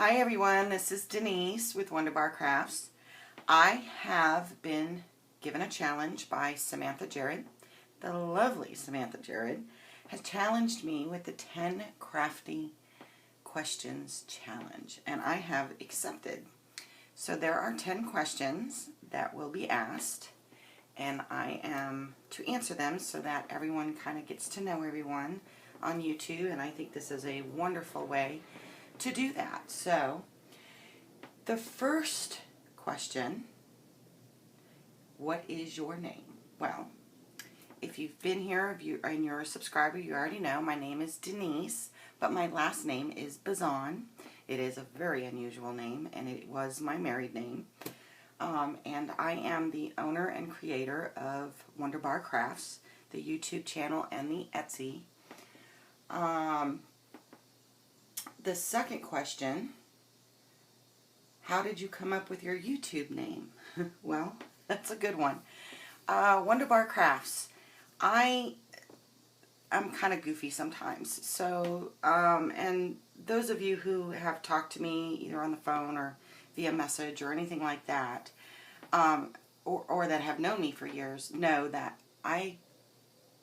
Hi everyone, this is Denise with Wondubar Crafts. I have been given a challenge by Samantha Jarrad. The lovely Samantha Jarrad has challenged me with the 10 Crafty Questions Challenge, and I have accepted. So there are 10 questions that will be asked, and I am to answer them so that everyone kind of gets to know everyone on YouTube, and I think this is a wonderful way to do that. So the first question, what is your name? Well, if you've been here, and you're a subscriber, you already know my name is Denise, but my last name is Bazan. It is a very unusual name, and it was my married name. And I am the owner and creator of Wondubar Crafts, the YouTube channel and the Etsy. The second question, how did you come up with your YouTube name? Well, that's a good one. Wondubar Crafts. I'm kind of goofy sometimes. So, and those of you who have talked to me either on the phone or via message or anything like that, or that have known me for years, know that I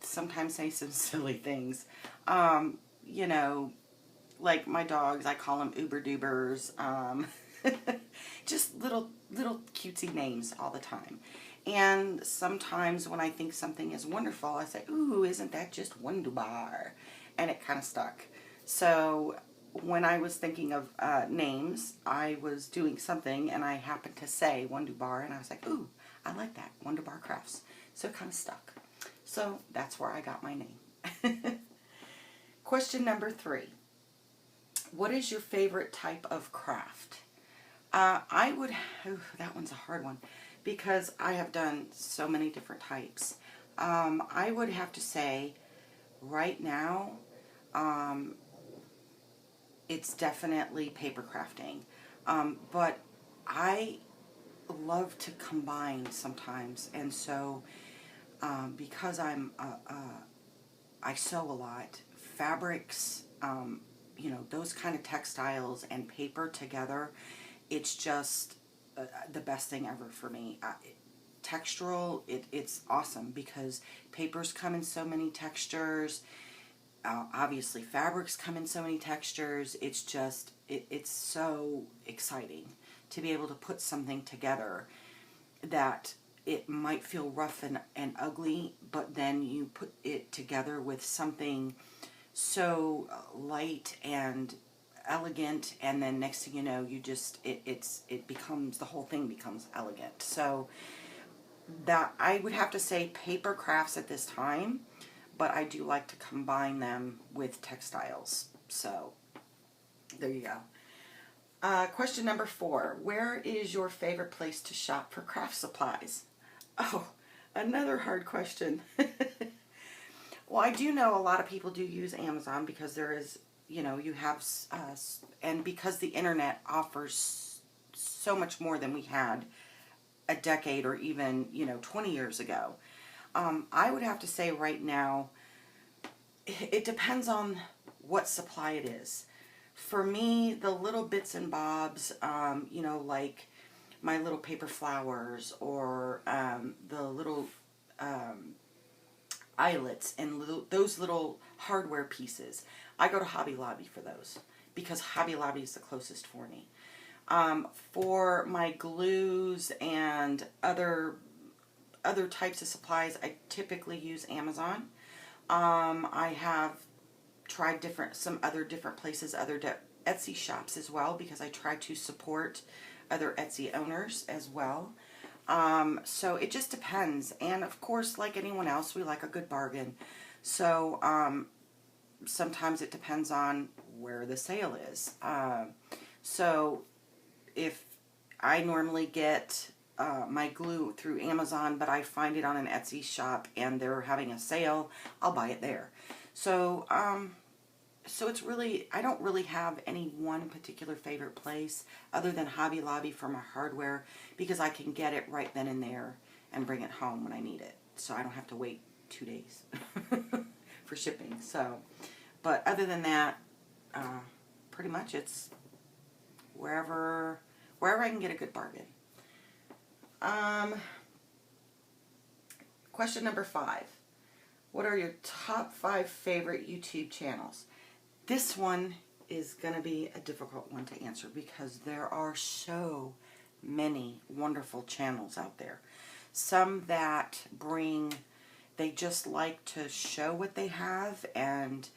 sometimes say some silly things. You know, like my dogs, I call them Uber-Dubers. Just little cutesy names all the time. And sometimes when I think something is wonderful, I say, ooh, isn't that just Wondubar? And it kind of stuck. So when I was thinking of names, I was doing something and I happened to say Wondubar, and I was like, ooh, I like that, Wondubar Crafts. So it kind of stuck. So that's where I got my name. Question number 3. What is your favorite type of craft? That one's a hard one because I have done so many different types. I would have to say right now, it's definitely paper crafting. But I love to combine sometimes, and so because I sew a lot, fabrics, you know, those kind of textiles and paper together, it's just the best thing ever for me. Textural, it's awesome because papers come in so many textures. Obviously, fabrics come in so many textures. It's just, it's so exciting to be able to put something together that it might feel rough and ugly, but then you put it together with something so light and elegant, and then next thing you know, you just it becomes, the whole thing becomes elegant. So that, I would have to say paper crafts at this time, but I do like to combine them with textiles. So there you go. Question number 4, where is your favorite place to shop for craft supplies? Oh, another hard question. Well, I do know a lot of people do use Amazon because there is, you know, you have, and because the internet offers so much more than we had a decade or even, you know, 20 years ago. I would have to say right now, it depends on what supply it is. For me, the little bits and bobs, you know, like my little paper flowers or the little eyelets and those little hardware pieces, I go to Hobby Lobby for those because Hobby Lobby is the closest for me. For my glues and other types of supplies, I typically use Amazon. I have tried some other different places, other Etsy shops as well, because I try to support other Etsy owners as well. So it just depends. And of course, like anyone else, we like a good bargain. So sometimes it depends on where the sale is. So if I normally get my glue through Amazon, but I find it on an Etsy shop and they're having a sale, I'll buy it there. So so it's really, I don't really have any one particular favorite place other than Hobby Lobby for my hardware, because I can get it right then and there and bring it home when I need it. So I don't have to wait 2 days for shipping. So, but other than that, pretty much it's wherever I can get a good bargain. Question number 5. What are your top 5 favorite YouTube channels? This one is going to be a difficult one to answer because there are so many wonderful channels out there. Some that they just like to show what they have, and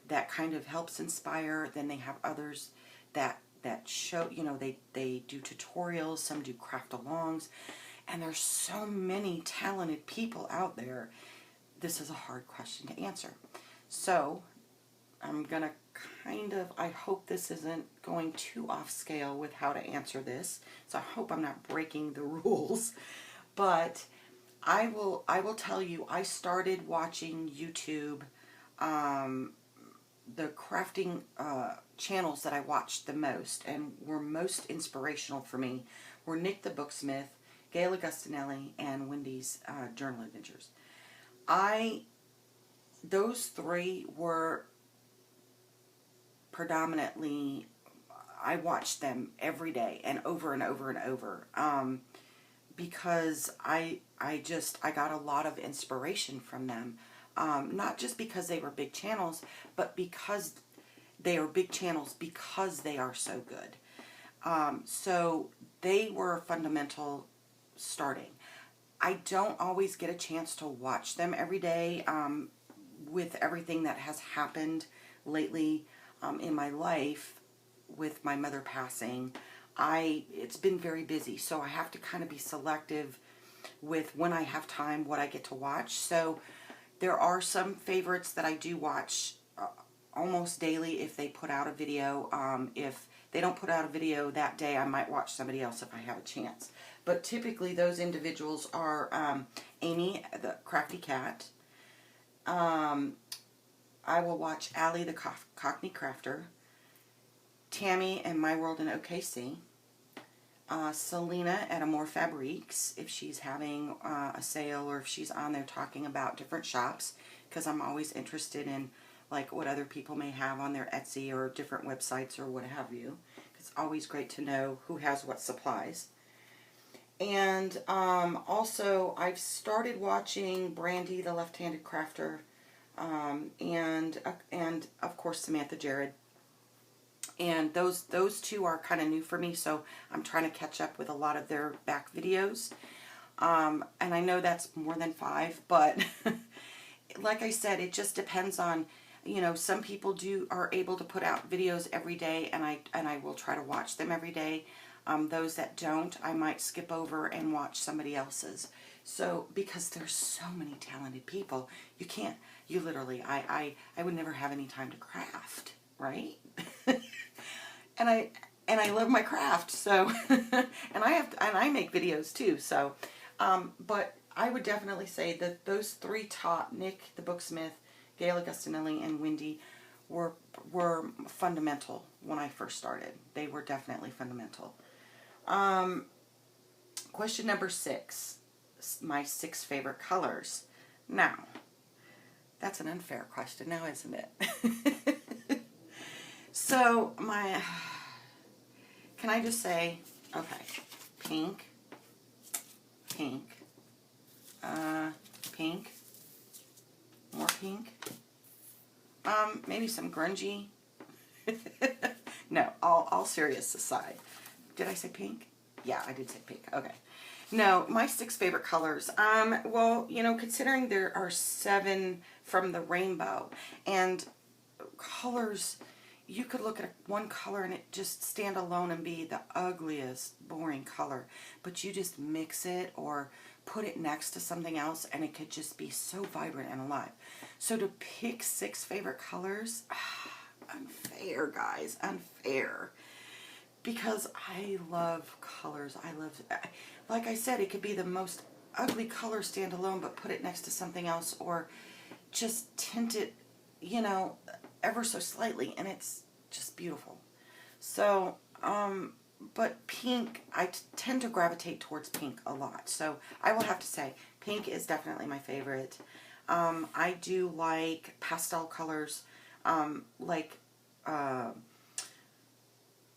that kind of helps inspire. Then they have others that show, they do tutorials, some do craft alongs, and there's so many talented people out there. This is a hard question to answer. So I'm going to I hope this isn't going too off scale with how to answer this. So I hope I'm not breaking the rules. But I will tell you, I started watching YouTube, the crafting channels that I watched the most and were most inspirational for me were Nick the Booksmith, Gail Augustinelli, and Wendy's Journal Adventures. Those 3 were predominantly, I watched them every day and over and over and over, because I got a lot of inspiration from them, not just because they were big channels, but because they are big channels because they are so good. So they were fundamental starting. I don't always get a chance to watch them every day, with everything that has happened lately in my life with my mother passing. It's been very busy, so I have to kind of be selective with when I have time, what I get to watch. So there are some favorites that I do watch almost daily if they put out a video. If they don't put out a video that day, I might watch somebody else if I have a chance. But typically those individuals are Amy, the Crafty Cat. I will watch Allie, the Cockney Crafter. Tammy and My World in OKC. Selena at Amore Fabriques, if she's having a sale or if she's on there talking about different shops, because I'm always interested in like what other people may have on their Etsy or different websites or what have you. It's always great to know who has what supplies. And also I've started watching Brandy, the Left-Handed Crafter, and of course Samantha Jarrad. And those 2 are kind of new for me, so I'm trying to catch up with a lot of their back videos. And I know that's more than 5, but like I said, it just depends on, some people are able to put out videos every day, and I will try to watch them every day. Those that don't, I might skip over and watch somebody else's. So, because there's so many talented people, you literally, I would never have any time to craft, right? and I love my craft, so and I make videos too, so but I would definitely say that those 3 top, Nick the Booksmith, Gail Augustinelli, and Wendy, were fundamental when I first started. They were definitely fundamental. Question number 6, my 6 favorite colors. Now, that's an unfair question now, isn't it? So, can I just say, okay, pink, pink, pink, more pink, maybe some grungy. No, all serious aside. Did I say pink? Yeah, I did say pink. Okay. No, my 6 favorite colors. Well, considering there are 7 from the rainbow, and colors, you could look at one color and it just stand alone and be the ugliest, boring color. But you just mix it or put it next to something else and it could just be so vibrant and alive. So to pick 6 favorite colors, unfair, guys, unfair. Because I love colors. Like I said, it could be the most ugly color stand alone, but put it next to something else, or just tint it, ever so slightly, and it's just beautiful. So, but pink, I tend to gravitate towards pink a lot. So I will have to say, pink is definitely my favorite. I do like pastel colors, like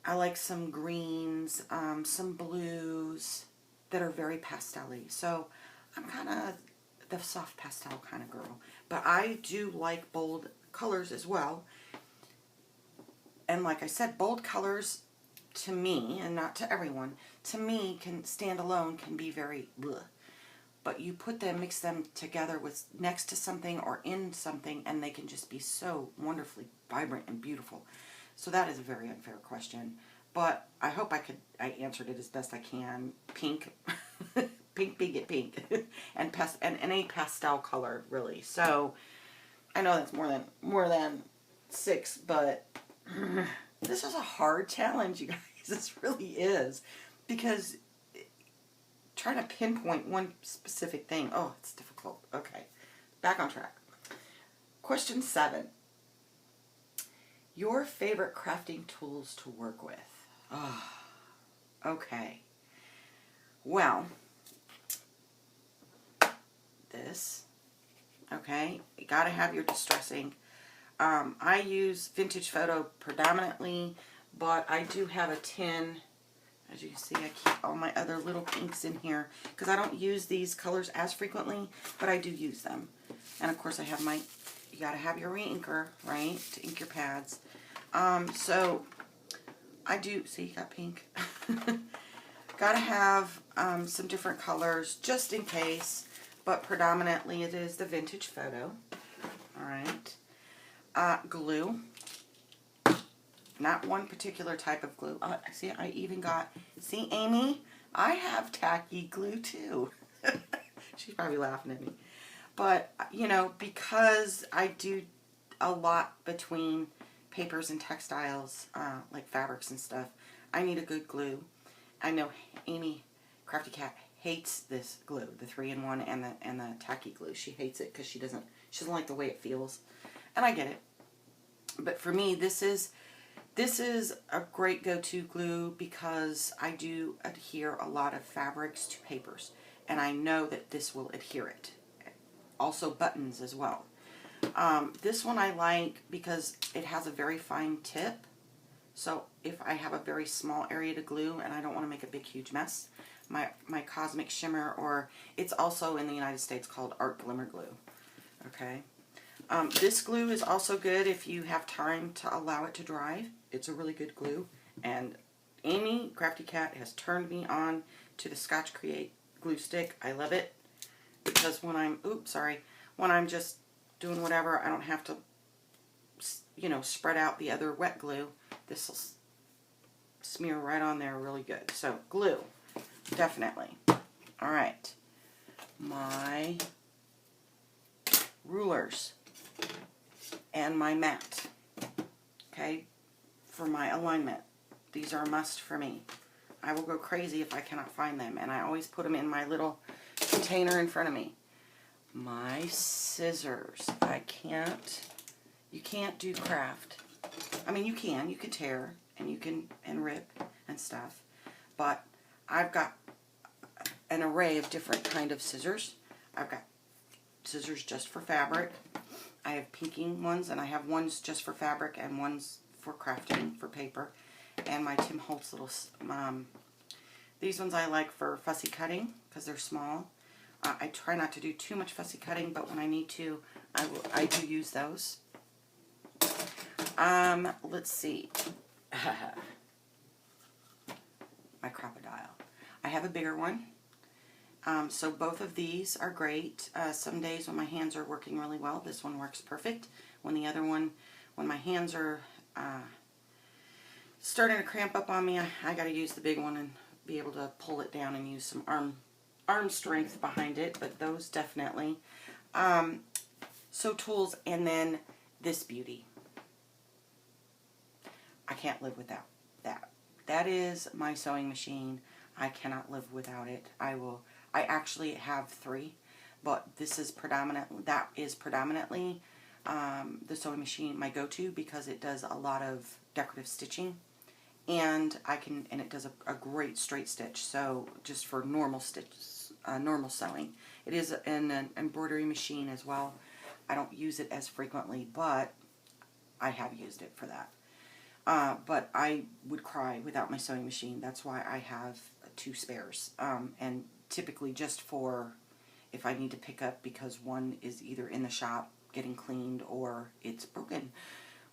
I like some greens, some blues that are very pastel-y. So I'm kind of the soft pastel kind of girl. But I do like bold colors as well. And like I said, bold colors to me, and not to everyone, to me can stand alone, can be very bleh. But you put them, mix them together with next to something or in something, and they can just be so wonderfully vibrant and beautiful. So that is a very unfair question. But I hope I answered it as best I can. Pink. Pink, get pink. and any pastel color, really. So I know that's more than 6, but this is a hard challenge, you guys. This really is. Because trying to pinpoint one specific thing, oh, it's difficult. Okay, back on track. Question 7. Your favorite crafting tools to work with. Oh, okay. Well, this. Okay, you gotta have your distressing. I use vintage photo predominantly, but I do have a tin. As you can see, I keep all my other little pinks in here because I don't use these colors as frequently, but I do use them. And of course I have my, you gotta have your re-inker, right, to ink your pads. So I do, see, you got pink. Gotta have some different colors just in case, but predominantly it is the vintage photo. Alright. Glue. Not one particular type of glue. See, I even got, see, Amy, I have tacky glue too. She's probably laughing at me. But, you know, because I do a lot between papers and textiles, like fabrics and stuff, I need a good glue. I know Amy, Crafty Cat, hates this glue, the 3-in-1 and the tacky glue. She hates it because she doesn't like the way it feels. And I get it. But for me, this is a great go-to glue because I do adhere a lot of fabrics to papers, and I know that this will adhere it. Also buttons as well. This one I like because it has a very fine tip, so if I have a very small area to glue and I don't want to make a big huge mess, my Cosmic Shimmer, or it's also in the United States called Art Glimmer Glue. Okay. This glue is also good if you have time to allow it to dry. It's a really good glue. And Amy, Crafty Cat, has turned me on to the Scotch Create glue stick. I love it because when I'm, when I'm just doing whatever, I don't have to, you know, spread out the other wet glue. This will smear right on there really good. So glue, definitely. All right. My rulers and my mat, okay, for my alignment. These are a must for me. I will go crazy if I cannot find them, and I always put them in my little container in front of me. My scissors. You can't do craft. I mean, you can tear, and you can rip and stuff, but I've got an array of different kind of scissors. I've got scissors just for fabric. I have pinking ones, and I have ones just for fabric and ones for crafting, for paper. And my Tim Holtz little, these ones I like for fussy cutting because they're small. I try not to do too much fussy cutting, but when I need to, I do use those. Let's see. My crocodile. I have a bigger one. So both of these are great. Some days when my hands are working really well, this one works perfect. When my hands are starting to cramp up on me, I got to use the big one and be able to pull it down and use some arm strength behind it. But those definitely. So tools, and then this beauty. I can't live without that. That is my sewing machine. I cannot live without it. I actually have 3, but that is predominantly the sewing machine, my go-to, because it does a lot of decorative stitching, and it does a great straight stitch. So just for normal normal sewing. It is an embroidery machine as well. I don't use it as frequently, but I have used it for that. But I would cry without my sewing machine. That's why I have 2 spares. And typically just for if I need to pick up because one is either in the shop getting cleaned or it's broken,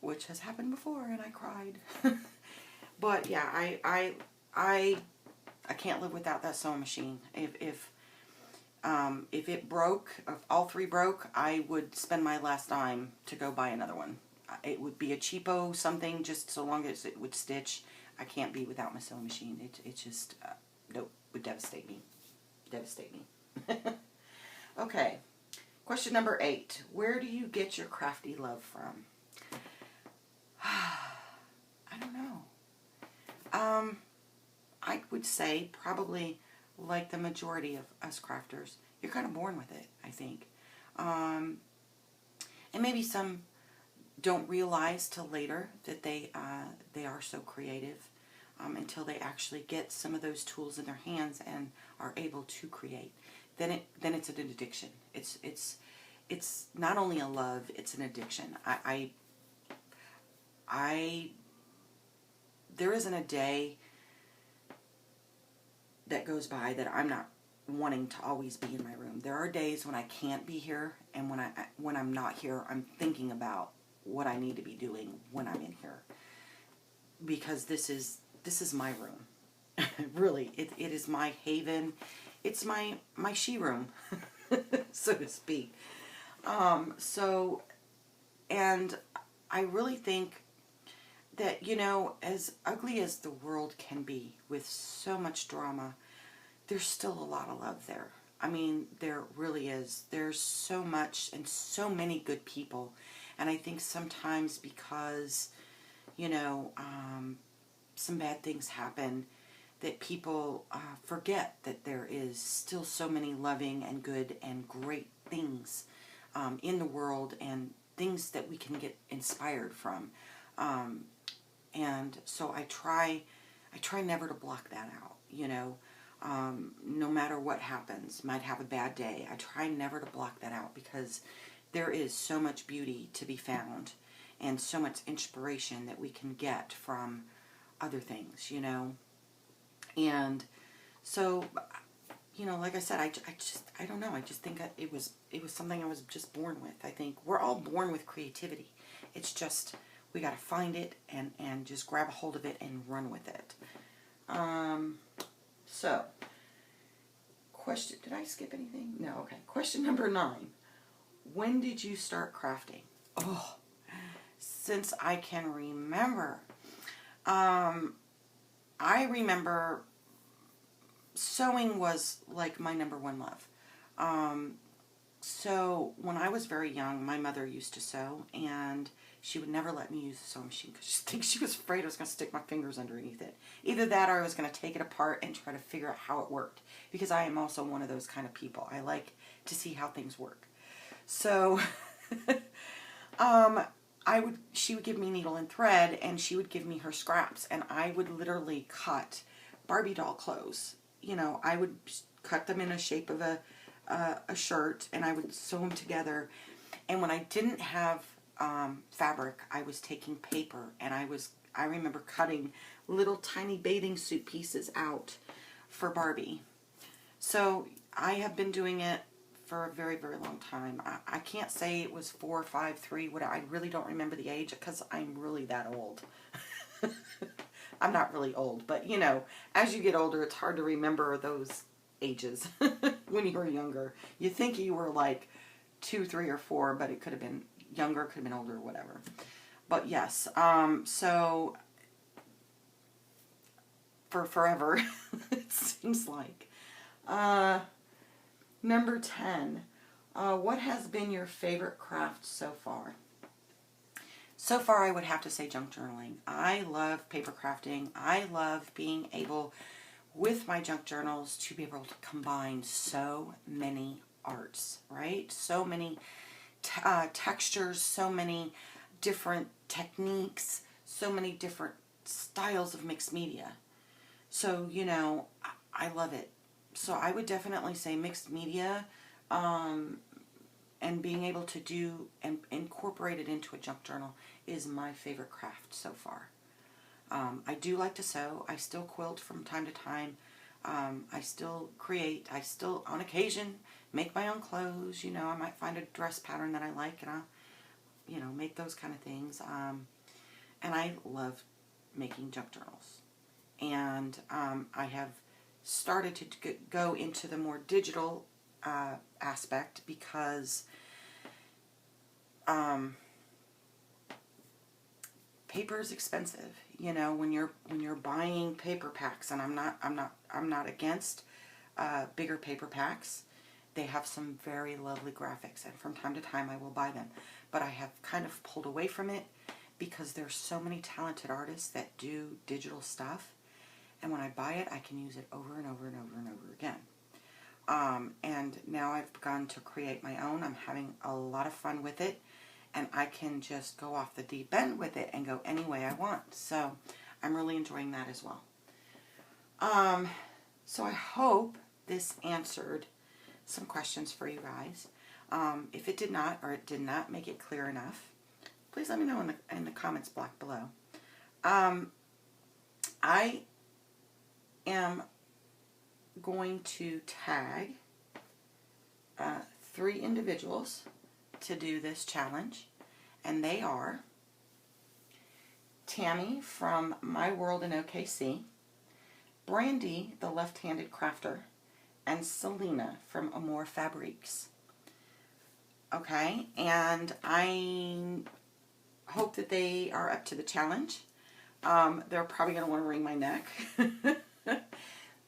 which has happened before and I cried. But yeah, I can't live without that sewing machine. If it broke, if all 3 broke, I would spend my last dime to go buy another one. It would be a cheapo something, just so long as it would stitch. I can't be without my sewing machine. It just, nope, would devastate me. Devastate me. Okay, question number 8. Where do you get your crafty love from? I don't know. I would say probably like the majority of us crafters, you're kind of born with it, I think. And maybe some don't realize till later that they are so creative until they actually get some of those tools in their hands and are able to create. Then it's an addiction. It's not only a love, it's an addiction. There isn't a day that goes by that I'm not wanting to always be in my room. There are days when I can't be here, and when I'm not here, I'm thinking about what I need to be doing when I'm in here, because this is my room. Really, it is my haven. It's my she room, so to speak. And I really think that, you know, as ugly as the world can be with so much drama, there's still a lot of love there. I mean, there really is. There's so much and so many good people. And I think sometimes because, you know, some bad things happen, that people forget that there is still so many loving and good and great things in the world, and things that we can get inspired from. And so I try never to block that out, you know. No matter what happens, might have a bad day, I try never to block that out, because there is so much beauty to be found and so much inspiration that we can get from other things, you know. And so, you know, like I said, I don't know, I just think it was something I was just born with. I think we're all born with creativity. It's just we got to find it and just grab a hold of it and run with it. So, did I skip anything? No, okay. Question number 9. When did you start crafting? Oh, since I can remember. I remember sewing was like my number 1 love. So when I was very young, my mother used to sew, and she would never let me use the sewing machine because she was afraid I was going to stick my fingers underneath it. Either that, or I was going to take it apart and try to figure out how it worked, because I am also one of those kind of people. I like to see how things work. So she would give me needle and thread, and she would give me her scraps, and I would literally cut Barbie doll clothes. You know, I would cut them in a shape of a shirt, and I would sew them together. And when I didn't have fabric, I was taking paper, and I remember cutting little tiny bathing suit pieces out for Barbie. So I have been doing it for a very, very long time. I can't say it was 4, 5, 3. I really don't remember the age, because I'm really that old. I'm not really old, but you know, as you get older, it's hard to remember those ages. When you were younger, you think you were like 2, 3, or 4, but it could have been younger, could have been older, whatever. But yes, so for forever, it seems like. Number 10, what has been your favorite craft so far? So far, I would have to say junk journaling. I love paper crafting. I love being able, with my junk journals, to be able to combine so many arts, right? So many textures, so many different techniques, so many different styles of mixed media. So, you know, I love it. So I would definitely say mixed media, and being able to do and incorporate it into a junk journal is my favorite craft so far. I do like to sew. I still quilt from time to time. I still create. I still, on occasion, make my own clothes. You know, I might find a dress pattern that I like, and I'll, you know, make those kind of things. And I love making junk journals. And I have started to go into the more digital aspect because paper is expensive. You know, when you're buying paper packs, and I'm not against bigger paper packs. They have some very lovely graphics, and from time to time I will buy them. But I have kind of pulled away from it because there's so many talented artists that do digital stuff, and when I buy it, I can use it over and over and over and over again. And now I've begun to create my own. I'm having a lot of fun with it, and I can just go off the deep end with it and go any way I want. So I'm really enjoying that as well. So I hope this answered some questions for you guys. If it did not, or it did not make it clear enough, please let me know in the comments block below. I am going to tag 3 individuals to do this challenge, and they are Tammy from My World in OKC, Brandy, the left-handed crafter, and Selena from Amore Fabriques. Okay, and I hope that they are up to the challenge. They're probably going to want to wring my neck.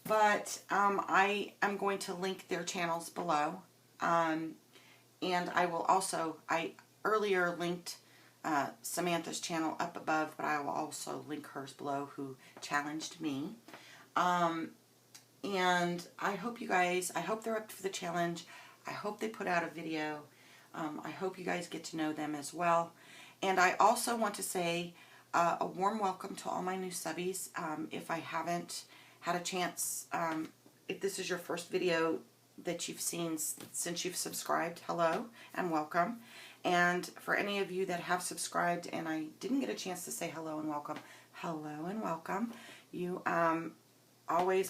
But I am going to link their channels below. And I will also, I earlier linked Samantha's channel up above, but I will also link hers below, who challenged me. And I hope you guys, I hope they're up for the challenge. I hope they put out a video. I hope you guys get to know them as well. And I also want to say a warm welcome to all my new subbies. If I haven't had a chance, if this is your first video that you've seen since you've subscribed, hello and welcome. And for any of you that have subscribed and I didn't get a chance to say hello and welcome, hello and welcome. You I'm always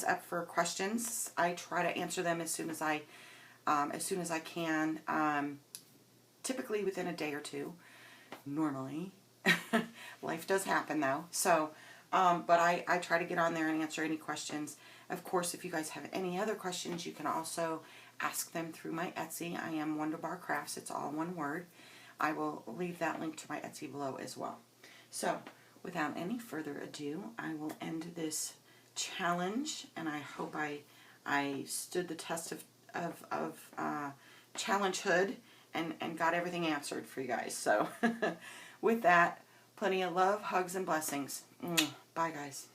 up for questions. I try to answer them as soon as I can. Typically within a day or two. Normally, life does happen though. So, but I try to get on there and answer any questions. Of course, if you guys have any other questions, you can also ask them through my Etsy. I am Wondubar Crafts. It's all one word. I will leave that link to my Etsy below as well. So, without any further ado, I will end this challenge, and I hope I stood the test of challengehood and got everything answered for you guys. So, with that, plenty of love, hugs, and blessings. Bye, guys.